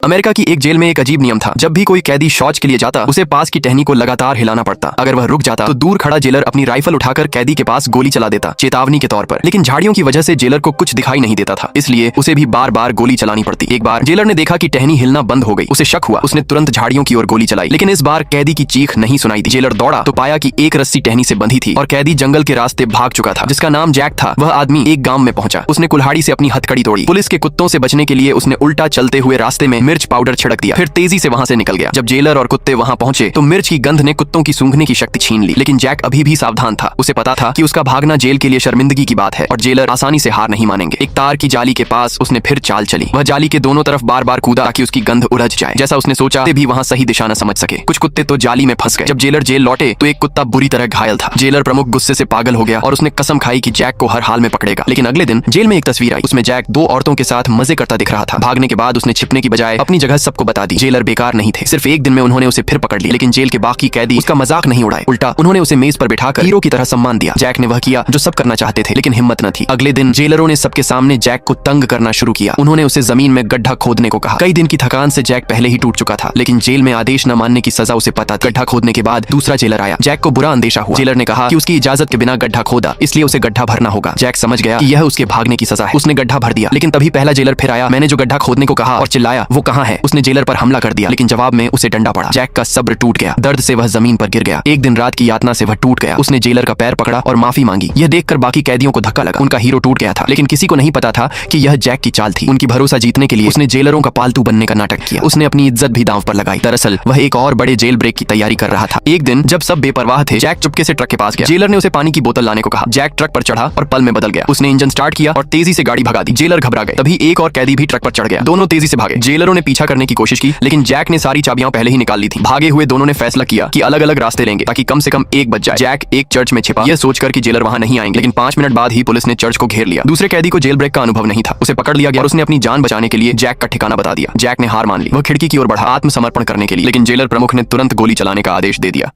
America की एक jail में एक अजीब नियम था। जब भी कोई कैदी शौच के लिए जाता, उसे पास की टहनी को लगातार हिलाना पड़ता। अगर वह रुक जाता तो दूर खड़ा जेलर अपनी राइफल उठाकर कैदी के पास गोली चला देता, चेतावनी के तौर पर। लेकिन झाड़ियों की वजह से जेलर को कुछ दिखाई नहीं देता था, इसलिए उसे भी बार बार गोली चलानी पड़ती। एक बार जेलर ने देखा कि टहनी हिलना बंद हो गई। उसे शक हुआ, उसने तुरंत झाड़ियों की ओर गोली चलाई, लेकिन इस बार कैदी की चीख नहीं सुनाई दी। जेलर दौड़ा तो पाया कि एक रस्सी टहनी से बंधी थी और कैदी जंगल के रास्ते भाग चुका था। जिसका नाम जैक था, वह आदमी एक गांव में पहुंचा। उसने कुल्हाड़ी से अपनी हथकड़ी तोड़ी। पुलिस के कुत्तों से बचने के लिए उसने उल्टा चलते हुए रास्ते में मिर्च पाउडर छिड़क दिया, फिर तेजी से वहां से निकल गया। जब जेलर और कुत्ते वहां पहुंचे तो मिर्च की गंध ने कुत्तों की सूंघने की शक्ति छीन ली। लेकिन जैक अभी भी सावधान था। उसे पता था कि उसका भागना जेल के लिए शर्मिंदगी की बात है और जेलर आसानी से हार नहीं मानेंगे। एक तार की जाली के पास उसने फिर चाल चली। वह जाली के दोनों तरफ बार बार कूदा ताकि उसकी गंध उलझ जाए। जैसा उसने सोचा, भी वहां सही दिशा न समझ सके। कुछ कुत्ते तो जाली में फंस गए। जब जेलर जेल लौटे तो एक कुत्ता बुरी तरह घायल था। जेलर प्रमुख गुस्से से पागल हो गया और उसने कसम खाई कि जैक को हर हाल में पकड़ेगा। लेकिन अगले दिन जेल में एक तस्वीर आई। उसमें जैक दो औरतों के साथ मजे करता दिख रहा था। भागने के बाद उसने छिपने की बजाय अपनी जगह सबको बता दी। जेलर बेकार नहीं थे। सिर्फ एक दिन में उन्होंने उसे फिर पकड़ लिया। लेकिन जेल के बाकी कैदी उसका मजाक नहीं उड़ाए, उल्टा उन्होंने उसे मेज पर बिठाकर हीरो की तरह सम्मान दिया। जैक ने वह किया जो सब करना चाहते थे, लेकिन हिम्मत न थी। अगले दिन जेलरों ने सबके सामने जैक को तंग करना शुरू किया। उन्होंने उसे जमीन में गड्ढा खोदने को कहा। कई दिन की थकान से जैक पहले ही टूट चुका था, लेकिन जेल में आदेश न मानने की सजा उसे पता थी। गड्ढा खोदने के बाद दूसरा जेलर आया। जैक को बुरा अंदेशा हुआ। जेलर ने कहा कि उसकी इजाजत के बिना गड्ढा खोदा, इसलिए उसे गड्ढा भरना होगा। जैक समझ गया कि यह उसके भागने की सजा है। उसने गड्ढा भर दिया। लेकिन तभी पहला जेलर फिर आया। मैंने जो गड्ढा खोदने को कहा और चिल्लाया, वो कहाँ है? उसने जेलर पर हमला कर दिया, लेकिन जवाब में उसे डंडा पड़ा। जैक का सब्र टूट गया। दर्द से वह जमीन पर गिर गया। एक दिन रात की यातना से वह टूट गया। उसने जेलर का पैर पकड़ा और माफी मांगी। यह देखकर बाकी कैदियों को धक्का लगा। उनका हीरो टूट गया था, लेकिन किसी को नहीं पता था कि यह जैक की चाल थी। उनकी भरोसा जीतने के लिए उसने जेलरों का पालतू बनने का नाटक किया। उसने अपनी इज्जत भी दांव पर लगाई। दरअसल वह एक और बड़े जेल ब्रेक की तैयारी कर रहा था। एक दिन जब सब बेपरवाह थे, जैक चुपके से ट्रक के पास गया। जेलर ने उसे पानी की बोतल लाने को कहा। जैक ट्रक पर चढ़ा और पल में बदल गया। उसने इंजन स्टार्ट किया और तेजी से गाड़ी भगा दी। जेलर घबरा गए। तभी एक और कैदी भी ट्रक पर चढ़ गया। दोनों तेजी से भागे। जेलरों ने पीछा करने की कोशिश की, लेकिन जैक ने सारी चाबियां पहले ही निकाल ली थी। भागे हुए दोनों ने फैसला किया कि अलग अलग रास्ते लेंगे ताकि कम से कम एक बच जाए। जैक एक चर्च में छिपा, यह सोचकर कि जेलर वहां नहीं आएंगे। लेकिन 5 मिनट बाद ही पुलिस ने चर्च को घेर लिया। दूसरे कैदी को जेल ब्रेक का अनुभव नहीं था। उसे पकड़ लिया गया और उसने अपनी जान बचाने के लिए जैक का ठिकाना बता दिया। जैक ने हार मान ली। वह खिड़की की ओर बढ़ा आत्मसमर्पण करने के लिए, लेकिन जेलर प्रमुख ने तुरंत गोली चलाने का आदेश दे दिया।